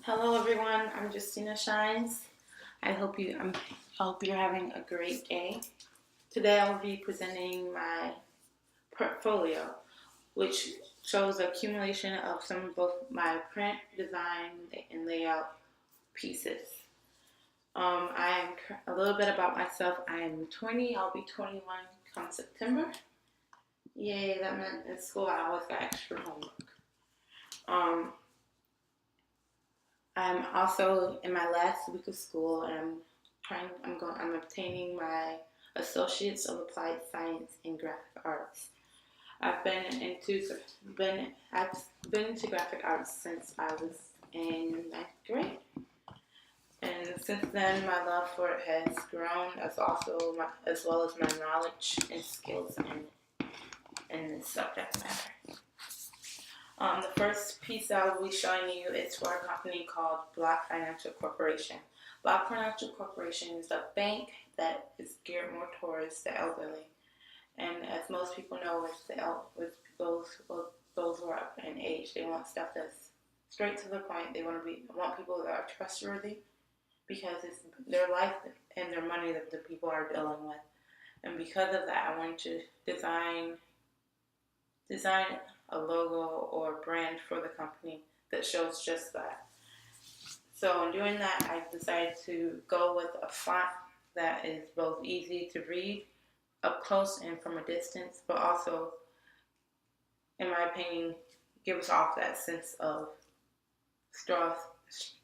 Hello everyone, I'm justinashines. I hope you're having a great day. Today I'll be presenting my portfolio, which shows the accumulation of some of both my print, design, and layout pieces. I am a little bit about myself. I am 20. I'll be 21 come September. Yay! That meant in school I always got extra homework. Um, I'm also in my last week of school, and I'm obtaining my Associates of Applied Science in Graphic Arts. I've been into graphic arts since I was in ninth grade, and since then my love for it has grown, as well as my knowledge and skills in this subject matter. The first piece I will be showing you is for a company called Block Financial Corporation. Block Financial Corporation is a bank that is geared more towards the elderly. And as most people know, with those who are up in age, they want stuff that's straight to the point. They want people that are trustworthy, because it's their life and their money that the people are dealing with. And because of that, I wanted to design a logo or brand for the company that shows just that. So in doing that, I decided to go with a font that is both easy to read up close and from a distance, but also, in my opinion, gives off that sense of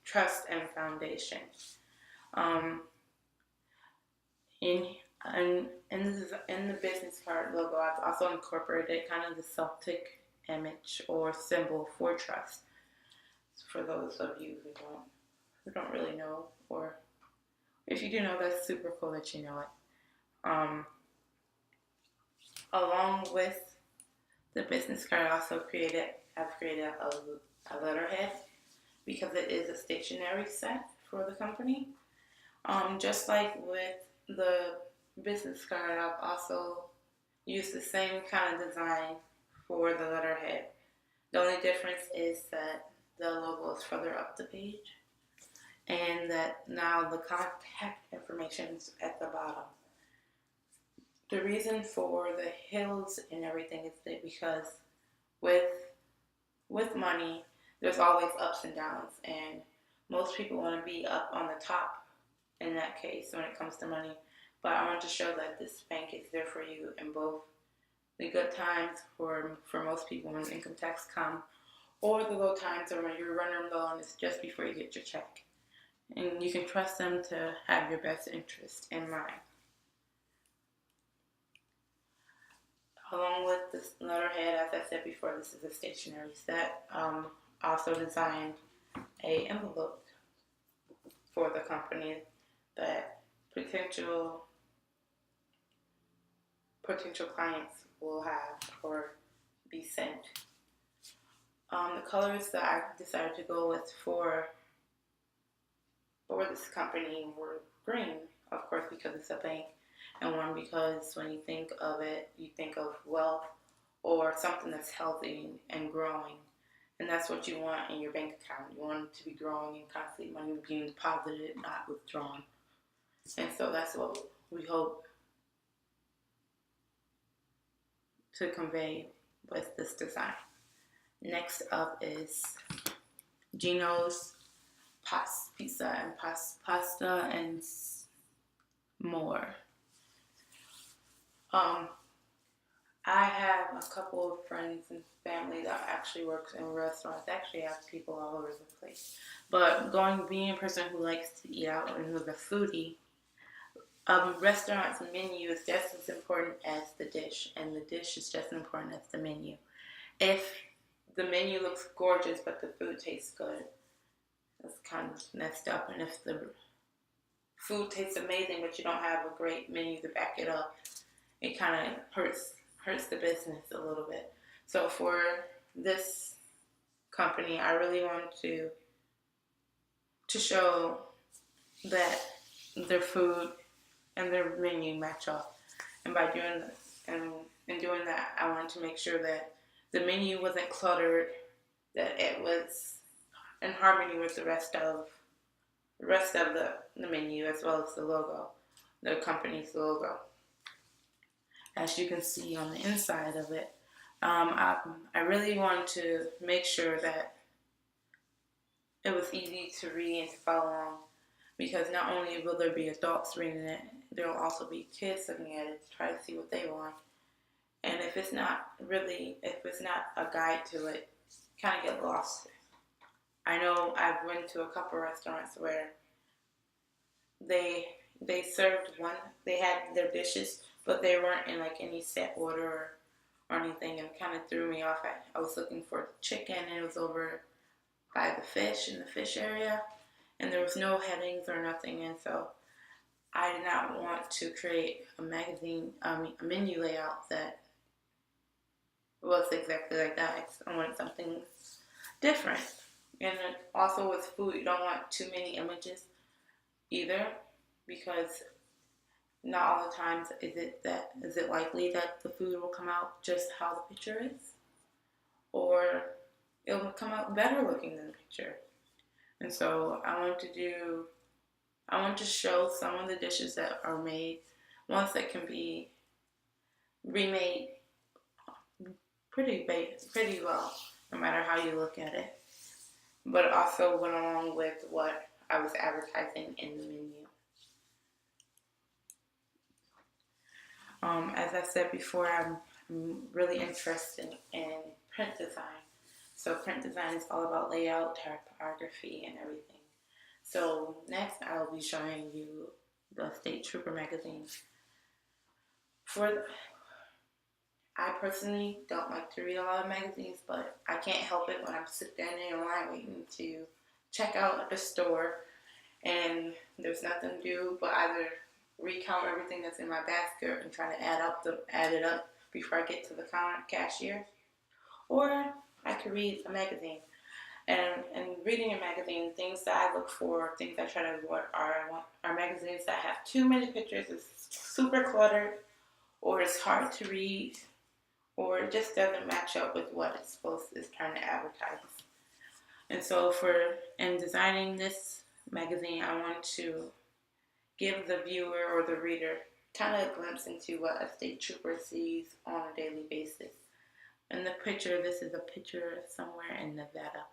trust and foundation. In the business card logo, I've also incorporated kind of the Celtic image or symbol for trust. For those of you who don't really know, or if you do know, that's super cool that you know it. Along with the business card, I've created a letterhead, because it is a stationery set for the company. Just like with the business card, I've also used the same kind of design for the letterhead. The only difference is that the logo is further up the page, and that now the contact information is at the bottom. The reason for the hills and everything is that because with money, there's always ups and downs, and most people want to be up on the top in that case when it comes to money. But I want to show that this bank is there for you in both the good times for most people when income tax come, or the low times when you're running low and it's just before you get your check. And you can trust them to have your best interest in mind. Along with this letterhead, as I said before, this is a stationery set. I also designed a envelope for the company that potential clients will have or be sent. The colors that I decided to go with for this company were green, of course, because it's a bank, and one because when you think of it, you think of wealth or something that's healthy and growing. And that's what you want in your bank account. You want it to be growing and constantly money being deposited, not withdrawn. And so that's what we hope to convey with this design. Next up is Gino's pizza and pasta and more. I have a couple of friends and family that actually works in restaurants. Actually, I have people all over the place. But being a person who likes to eat out and who's a foodie, restaurant's menu is just as important as the dish, and the dish is just as important as the menu. If the menu looks gorgeous but the food tastes good, that's kind of messed up. And if the food tastes amazing but you don't have a great menu to back it up, it kind of hurts the business a little bit. So for this company, I really wanted to show that their food and their menu match up. And by doing this, and in doing that, I wanted to make sure that the menu wasn't cluttered, that it was in harmony with the rest of the menu, as well as the logo, the company's logo. As you can see on the inside of it, I really wanted to make sure that it was easy to read and to follow along, because not only will there be adults reading it, there will also be kids looking at it to try to see what they want. And if it's not a guide to it, kind of get lost. I know I've went to a couple restaurants where they served they had their dishes, but they weren't in like any set order or anything, and it kind of threw me off. I was looking for chicken, and it was over by the fish, in the fish area, and there was no headings or nothing, and so I did not want to create a menu layout that was exactly like that. I wanted something different. And also with food, you don't want too many images either, because not all the times is it likely that the food will come out just how the picture is, or it will come out better looking than the picture. And so I want to show some of the dishes that are made, ones that can be remade pretty well, no matter how you look at it. But it also went along with what I was advertising in the menu. As I said before, I'm really interested in print design. So print design is all about layout, typography, and everything. So next I'll be showing you the State Trooper magazine. I personally don't like to read a lot of magazines, but I can't help it when I'm sitting in line waiting to check out at the store, and there's nothing to do but either recount everything that's in my basket and try to add it up before I get to the cashier, or I could read a magazine. And reading a magazine, things that I look for, things I try to avoid are magazines that have too many pictures, it's super cluttered, or it's hard to read, or it just doesn't match up with what it's trying to advertise. And so in designing this magazine, I want to give the viewer or the reader kind of a glimpse into what a state trooper sees on a daily basis. In the picture, this is a picture somewhere in Nevada.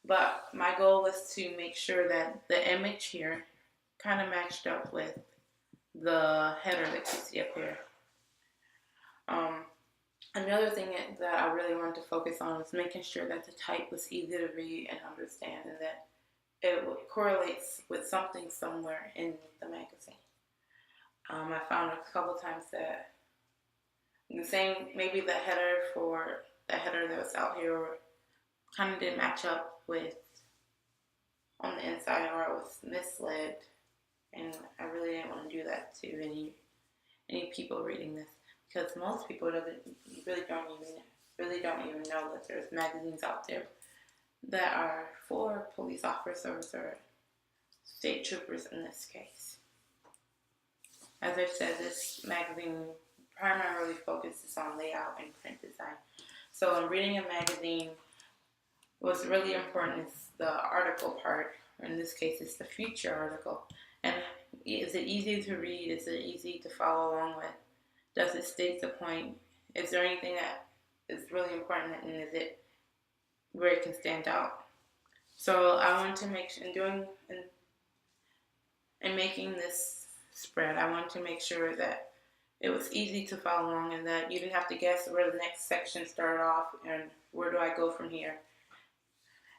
But my goal was to make sure that the image here kind of matched up with the header that you see up here. Another thing that I really wanted to focus on was making sure that the type was easy to read and understand, and that it correlates with something somewhere in the magazine. I found a couple times that maybe the header that was out here kind of didn't match up with on the inside, or I was misled, and I really didn't want to do that to any people reading this, because most people really don't even know that there's magazines out there that are for police officers or state troopers in this case. As I said, this magazine primarily focuses on layout and print design. So in reading a magazine, what's really important is the article part. In this case, it's the feature article. And is it easy to read? Is it easy to follow along with? Does it state the point? Is there anything that is really important, and is it where it can stand out? So I wanted to make sure, in making this spread, I wanted to make sure that it was easy to follow along, and that you didn't have to guess where the next section started off and where do I go from here,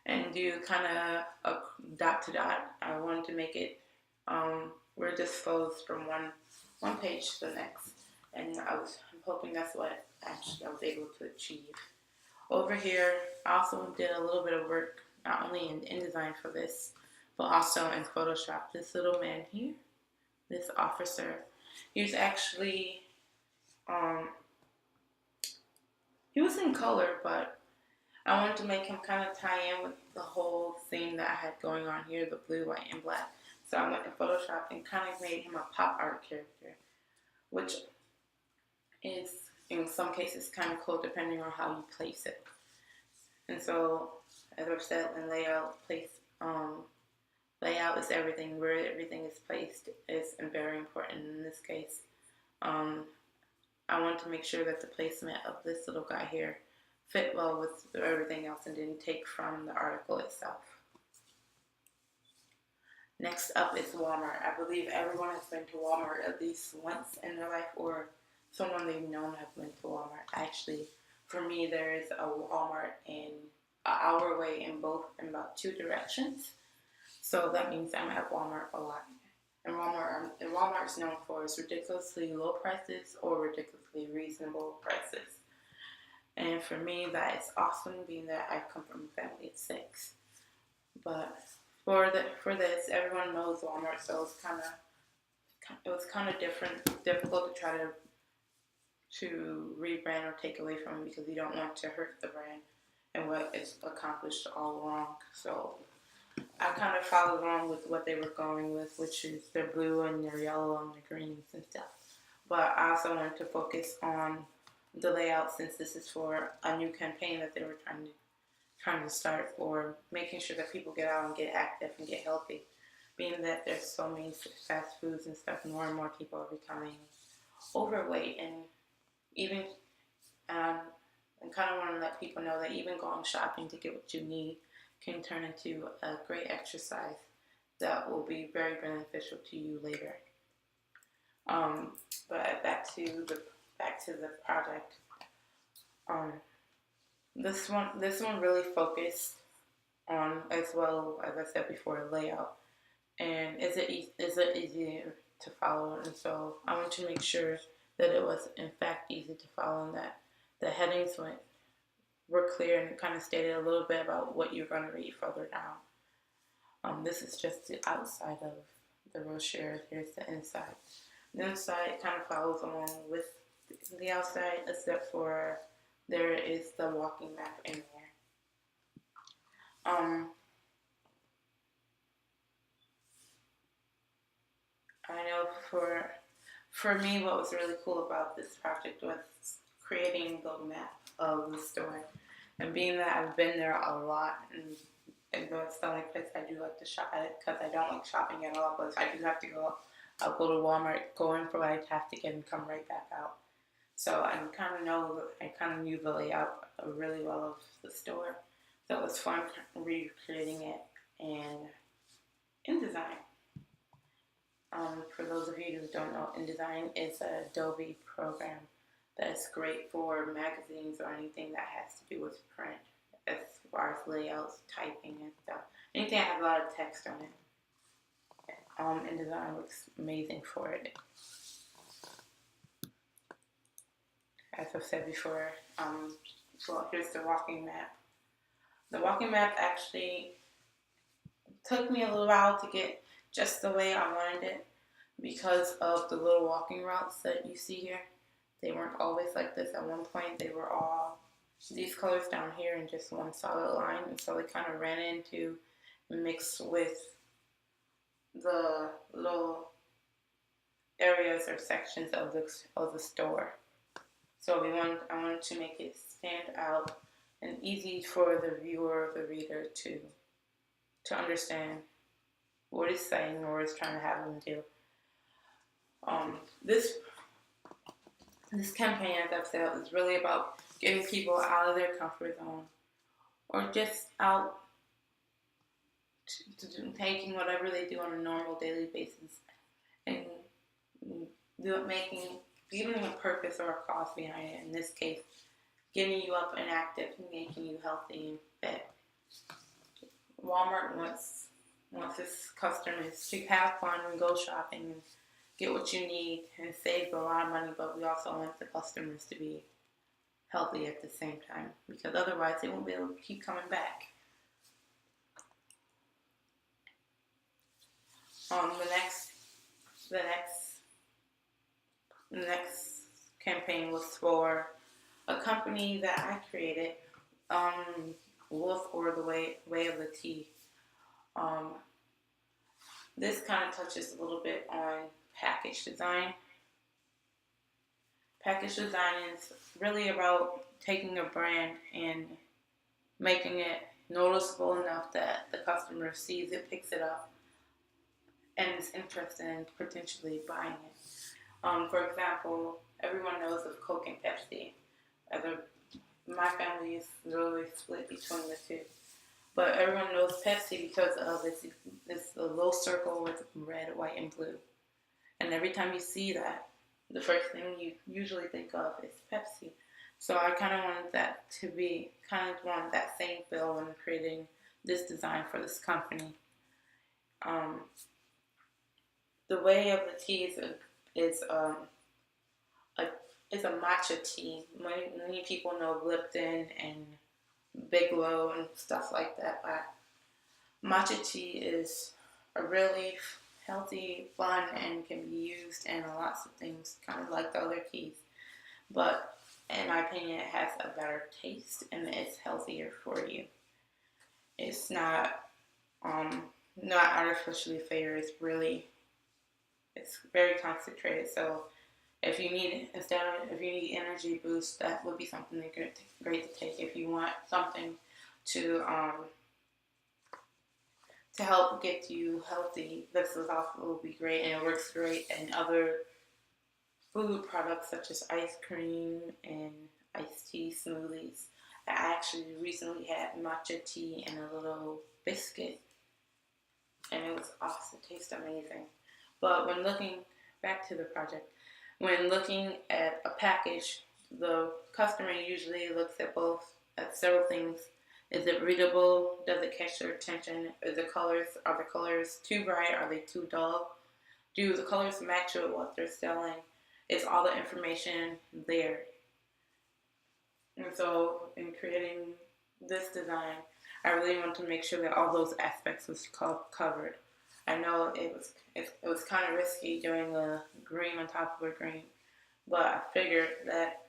and do kind of a dot to dot. I wanted to make it where it just flows from one page to the next, and I'm hoping that's what actually I was able to achieve. Over here, I also did a little bit of work, not only in InDesign for this, but also in Photoshop. This little man here, this officer, he was actually, he was in color, but I wanted to make him kind of tie in with the whole theme that I had going on here, the blue, white, and black. So I went in Photoshop and kind of made him a pop art character, which is, in some cases, kind of cool depending on how you place it. And so, as I've said, in layout is everything. Where everything is placed is very important in this case. Um, I want to make sure that the placement of this little guy here fit well with everything else and didn't take from the article itself. Next up is Walmart. I believe everyone has been to Walmart at least once in their life, or someone they've known has been to Walmart. Actually, for me, there is a Walmart in an hour away in about 2 directions. So that means I'm at Walmart a lot. And Walmart's known for its ridiculously low prices or ridiculously reasonable prices. And for me, that is awesome, being that I come from a family of 6. But for this, everyone knows Walmart, so it was kind of difficult to try to rebrand or take away from it, because you don't want to hurt the brand and what it's accomplished all along. So I kind of followed along with what they were going with, which is their blue and their yellow and their greens and stuff. But I also wanted to focus on the layout, since this is for a new campaign that they were trying to start, for making sure that people get out and get active and get healthy. Being that there's so many fast foods and stuff, more and more people are becoming overweight, and even and kind of want to let people know that even going shopping to get what you need can turn into a great exercise that will be very beneficial to you later. But back to the project. This one really focused on, as well as I said before, layout, and is it easy to follow? And so I want to make sure that it was in fact easy to follow, and that the headings were clear and kind of stated a little bit about what you're going to read further down. This is just the outside of the brochure. Here's the inside. The inside kind of follows along with the outside, except for there is the walking map in there. I know for me, what was really cool about this project was creating the map of the store. And being that I've been there a lot, and though it's the only place I do like to shop at, because I don't like shopping at all, but if I do have to go, I'll go to Walmart, go in for what I have to get, and come right back out. So I kind of knew the layout really well of the store. So it was fun recreating it and InDesign. For those of you who don't know, InDesign is an Adobe program that's great for magazines or anything that has to do with print, as far as layouts, typing, and stuff. Anything that has a lot of text on it. InDesign looks amazing for it. As I've said before, well, here's the walking map. The walking map actually took me a little while to get just the way I wanted it, because of the little walking routes that you see here. They weren't always like this. At one point, they were all these colors down here in just one solid line, and so they kind of ran into and mixed with the little areas or sections of the store. So I wanted to make it stand out and easy for the viewer or the reader to understand what it's saying or what it's trying to have them do. This campaign, as I've said, is really about getting people out of their comfort zone, or just out to taking whatever they do on a normal daily basis and giving a purpose or a cause behind it. In this case, getting you up and active and making you healthy and fit. Walmart wants its customers to have fun and go shopping and get what you need and save a lot of money, but we also want the customers to be healthy at the same time, because otherwise they won't be able to keep coming back. The next campaign was for a company that I created, Wolf, or the Way of the Tea. This kind of touches a little bit on package design. Package design is really about taking a brand and making it noticeable enough that the customer sees it, picks it up, and is interested in potentially buying it. For example, everyone knows of Coke and Pepsi. My family is really split between the two. But everyone knows Pepsi because of this little circle with red, white, and blue. And every time you see that, the first thing you usually think of is Pepsi. So I kind of wanted that to be, that same feel when creating this design for this company. The way of the tea is a matcha tea. Many people know Lipton and Bigelow and stuff like that, but matcha tea is a really healthy, fun, and can be used in lots of things, kind of like the other teas. But in my opinion, it has a better taste and it's healthier for you. It's not artificially flavored. It's very concentrated. So if you need energy boost, that would be something great to take. If you want something to help get you healthy, this is also will be great, and it works great in other food products such as ice cream and iced tea smoothies. I actually recently had matcha tea in a little biscuit, and it was awesome. It tastes amazing. But when looking back to the project, when looking at a package, the customer usually looks at several things. Is it readable? Does it catch their attention? Are the colors too bright? Are they too dull? Do the colors match with what they're selling? Is all the information there? And so in creating this design, I really want to make sure that all those aspects was covered. I know it was kind of risky doing a green on top of a green, but I figured that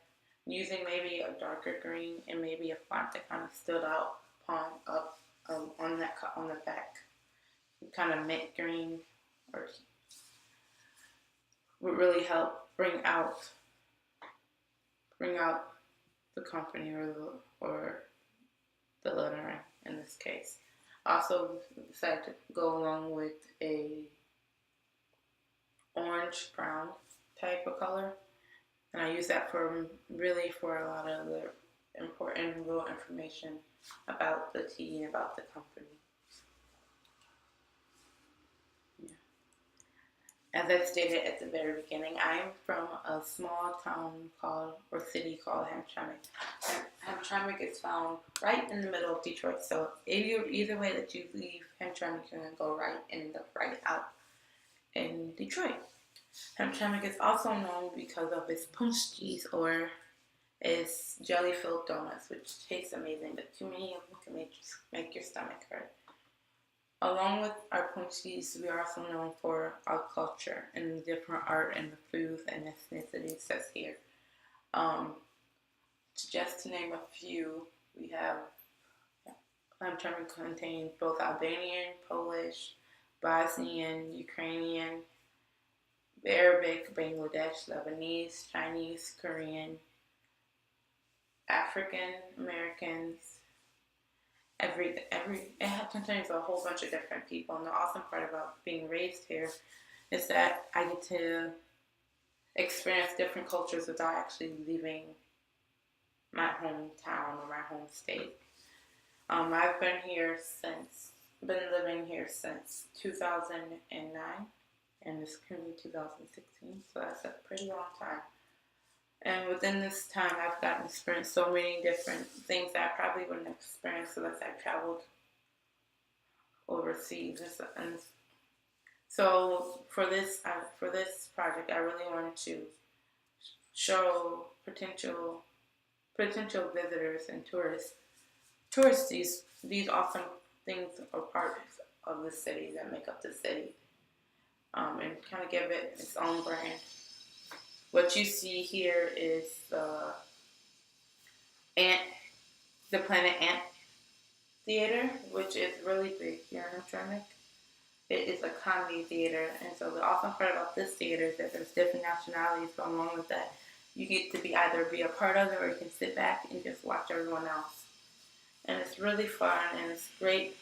using maybe a darker green and maybe a font that kind of stood out on the back, kind of mint green, or would really help bring out the company or the lettering in this case. Also decided to go along with a orange brown type of color, and I use that for a lot of the important little information about the tea and about the company. Yeah. As I stated at the very beginning, I am from a small city called Hamtramck. Hamtramck is found right in the middle of Detroit, so either way that you leave Hamtramck, you're going to go right and end up right out in Detroit. Hamtramck is also known because of its punchkis, or its jelly-filled donuts, which taste amazing, but too many of them can make your stomach hurt. Along with our punchkis, we are also known for our culture and the different art and the foods and ethnicities that's here. Just to name a few, we have Hamtramck contains both Albanian, Polish, Bosnian, Ukrainian, Arabic, Bangladesh, Lebanese, Chinese, Korean, African Americans. It contains a whole bunch of different people. And the awesome part about being raised here is that I get to experience different cultures without actually leaving my hometown or my home state. I've been living here since 2009, and it's currently 2016, so that's a pretty long time. And within this time, I've gotten to experience so many different things that I probably wouldn't have experienced unless I traveled overseas. And so for this project, I really wanted to show potential visitors and tourists these awesome things or parts of the city that make up the city, and kind of give it its own brand. What you see here is the Planet Ant Theater, which is really big here in Hamtramck. It is a comedy theater, and so the awesome part about this theater is that there's different nationalities going along with that. You get to either be a part of it, or you can sit back and just watch everyone else. and it's really fun, and it's great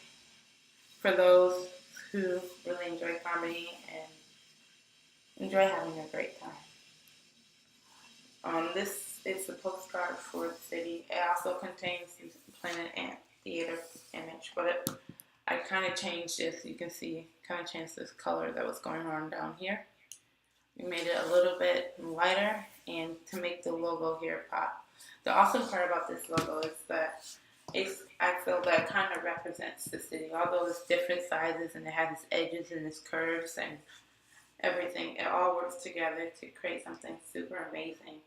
for those who really enjoy comedy and enjoy having a great time. This is the postcard for the city. It also contains the Planet Ant Theater image, but I kind of changed this. You can see, kind of changed this color that was going on down here. We made it a little bit lighter, and to make the logo here pop. The awesome part about this logo is that I feel that it kind of represents the city. Although it's different sizes and it has its edges and its curves and everything, it all works together to create something super amazing.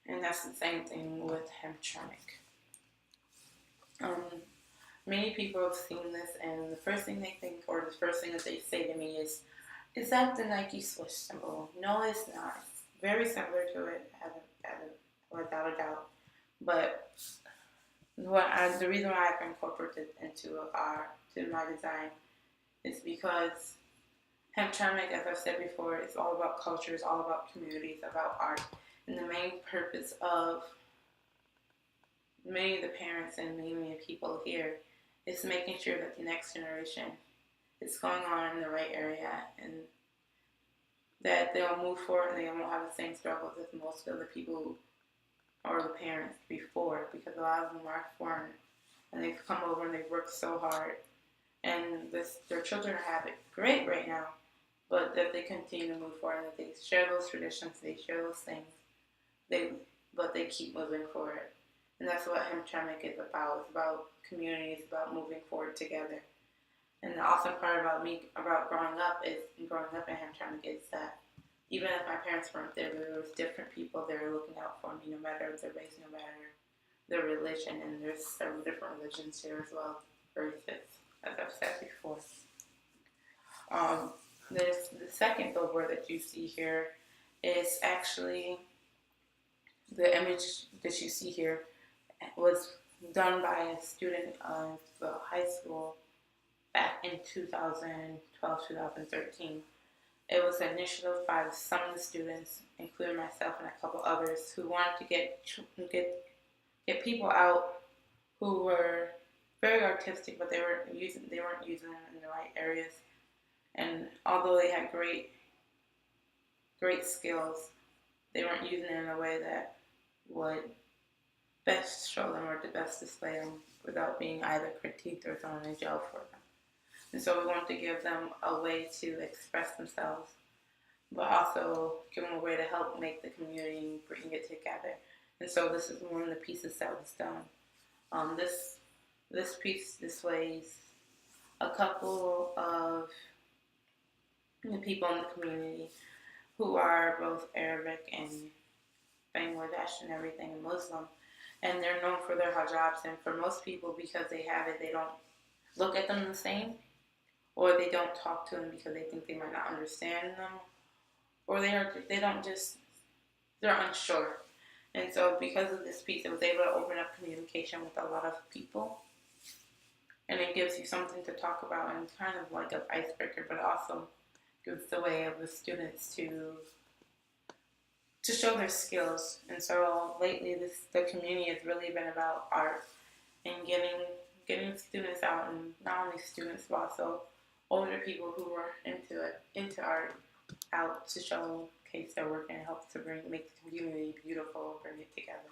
And that's the same thing with Hamtramck. Many people have seen this, and the first thing they think, or the first thing that they say to me is that the Nike swoosh symbol? No, it's not. It's very similar to it, without a doubt. But the reason why I've incorporated it to my design is because Hamtramck, as I've said before, is all about culture, it's all about community, it's about art. And the main purpose of many of the parents and many of the people here is making sure that the next generation is going on in the right area, and that they'll move forward and they won't have the same struggles as most of the people or the parents before, because a lot of them are foreign and they've come over and they've worked so hard, and their children have it great right now, but that they continue to move forward, and that they share those traditions, they share those things, but they keep moving forward. And that's what Hamtramck is about. It's about community, it's about moving forward together. And the awesome part about growing up in Hamtramck is that even if my parents weren't there was different people there looking out for me, no matter their race, no matter their religion. And there's several different religions here as well, races, as I've said before. There's the second billboard that you see here is actually the image that you see here was done by a student of the high school back in 2012, 2013. It was an initiative by some of the students, including myself and a couple others, who wanted to get people out who were very artistic, but they weren't using them in the right areas. And although they had great skills, they weren't using it in a way that would best show them or to best display them without being either critiqued or thrown in jail for them. And so we wanted to give them a way to express themselves, but also give them a way to help make the community bring it together. And so this is one of the pieces that was done. This piece displays a couple of the people in the community who are both Arabic and Bangladesh and everything, and Muslim. And they're known for their hijabs, and for most people, because they have it, they don't look at them the same, or they don't talk to them because they think they might not understand them, or they're unsure. And so because of this piece, it was able to open up communication with a lot of people, and it gives you something to talk about, and kind of like an icebreaker, but also gives the way of the students to show their skills. And so lately the community has really been about art and getting students out, and not only students but also older people who are into art out to showcase their work and help to make the community beautiful, bring it together.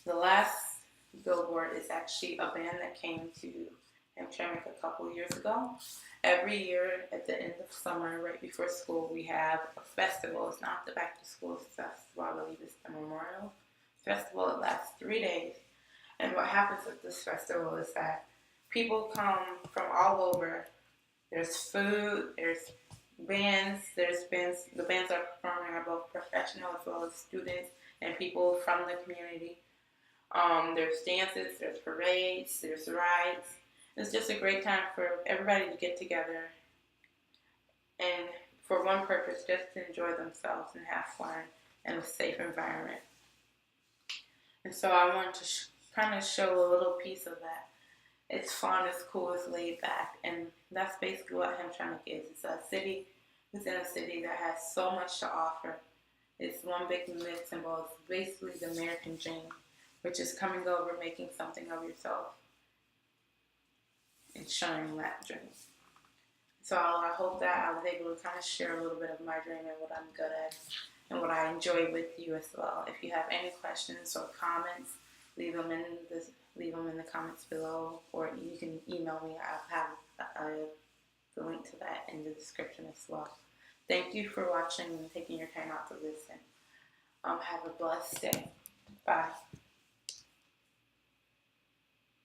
The last billboard is actually a band that came to Hamtramck a couple years ago. Every year at the end of summer, right before school, we have a festival. It's not the back to school festival, I believe it's the Memorial Festival. It lasts 3 days. And what happens at this festival is that people come from all over. There's food, there's bands, the bands are performing are both professional as well as students and people from the community. There's dances, there's parades, there's rides. It's just a great time for everybody to get together and for one purpose, just to enjoy themselves and have fun in a safe environment. And so I wanted to kind of show a little piece of that. It's fun, it's cool, it's laid back, and that's basically what Hamtramck is. It's a city within a city that has so much to offer. It's one big mix symbol. It's basically the American dream. which is coming over, making something of yourself, and sharing that dream. So I hope that I was able to kind of share a little bit of my dream and what I'm good at and what I enjoy with you as well. If you have any questions or comments, leave them in the comments below, or you can email me. I'll have the link to that in the description as well. Thank you for watching and taking your time out to listen. Have a blessed day. Bye.